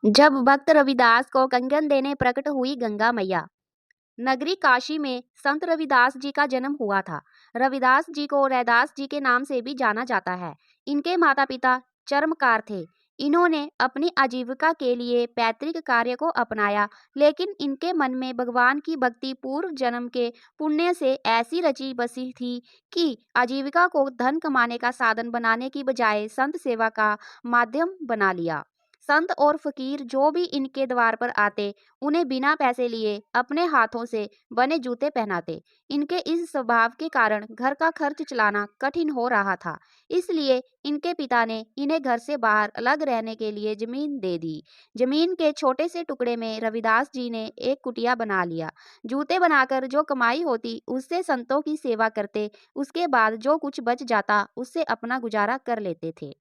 जब भक्त रविदास को कंगन देने प्रकट हुई गंगा मैया। नगरी काशी में संत रविदास जी का जन्म हुआ था। रविदास जी को रैदास जी के नाम से भी जाना जाता है। इनके माता पिता चर्मकार थे। इन्होंने अपनी आजीविका के लिए पैतृक कार्य को अपनाया, लेकिन इनके मन में भगवान की भक्ति पूर्व जन्म के पुण्य से ऐसी रची बसी थी कि आजीविका को धन कमाने का साधन बनाने की बजाय संत सेवा का माध्यम बना लिया। संत और फकीर जो भी इनके द्वार पर आते, उन्हें बिना पैसे लिए अपने हाथों से बने जूते पहनाते। इनके इस स्वभाव के कारण घर का खर्च चलाना कठिन हो रहा था। इसलिए इनके पिता ने इन्हें घर से बाहर अलग रहने के लिए जमीन दे दी। जमीन के छोटे से टुकड़े में रविदास जी ने एक कुटिया बना लिया। जूते बनाकर जो कमाई होती उससे संतों की सेवा करते। उसके बाद जो कुछ बच जाता उससे अपना गुजारा कर लेते थे।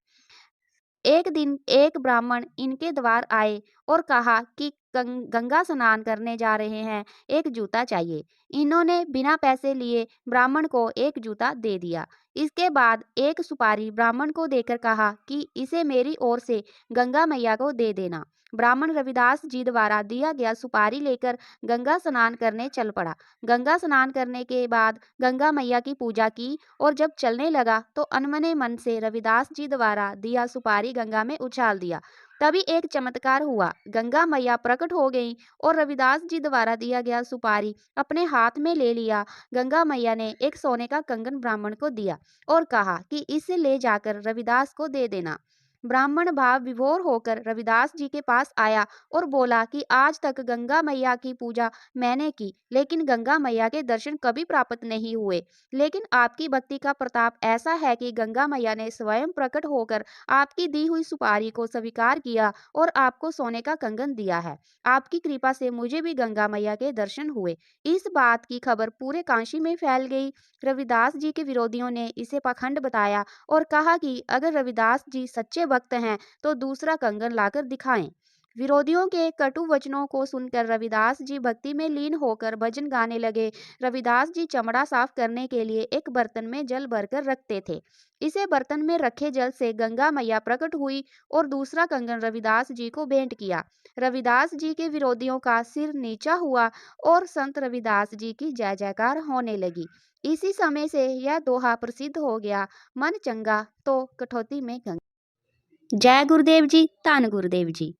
एक दिन एक ब्राह्मण इनके द्वार आए और कहा कि गंगा स्नान करने जा रहे हैं, एक जूता चाहिए। इन्होंने बिना पैसे लिए ब्राह्मण को एक जूता दे दिया। इसके बाद एक सुपारी ब्राह्मण को देकर कहा कि इसे मेरी ओर से गंगा मैया को दे देना। ब्राह्मण रविदास जी द्वारा दिया गया सुपारी लेकर गंगा स्नान करने चल पड़ा। गंगा स्नान करने के बाद गंगा मैया की पूजा की और जब चलने लगा तो अनमने मन से रविदास जी द्वारा दिया सुपारी गंगा में उछाल दिया। तभी एक चमत्कार हुआ, गंगा मैया प्रकट हो गई और रविदास जी द्वारा दिया गया सुपारी अपने हाथ में ले लिया। गंगा मैया ने एक सोने का कंगन ब्राह्मण को दिया और कहा कि इसे ले जाकर रविदास को दे देना। ब्राह्मण भाव विभोर होकर रविदास जी के पास आया और बोला कि आज तक गंगा मैया की पूजा मैंने की, लेकिन गंगा मैया के दर्शन कभी प्राप्त नहीं हुए। लेकिन आपकी भक्ति का प्रताप ऐसा है कि गंगा मैया ने स्वयं प्रकट होकर आपकी दी हुई सुपारी को स्वीकार किया और आपको सोने का कंगन दिया है। आपकी कृपा से मुझे भी गंगा मैया के दर्शन हुए। इस बात की खबर पूरे काशी में फैल गई। रविदास जी के विरोधियों ने इसे पाखंड बताया और कहा कि अगर रविदास जी सच्चे भक्त हैं तो दूसरा कंगन लाकर दिखाएं। विरोधियों के कटु वचनों को सुनकर रविदास जी भक्ति में लीन होकर भजन गाने लगे। रविदास जी चमड़ा साफ करने के लिए एक बर्तन में जल भरकर रखते थे। इसे बर्तन में रखे जल से गंगा मैया प्रकट हुई और दूसरा कंगन रविदास जी को भेंट किया। रविदास जी के विरोधियों का सिर नीचा हुआ और संत रविदास जी की जय जयकार होने लगी। इसी समय से यह दोहा प्रसिद्ध हो गया, मन चंगा तो कठौती में गंगा। जय गुरुदेव जी, धन गुरुदेव जी।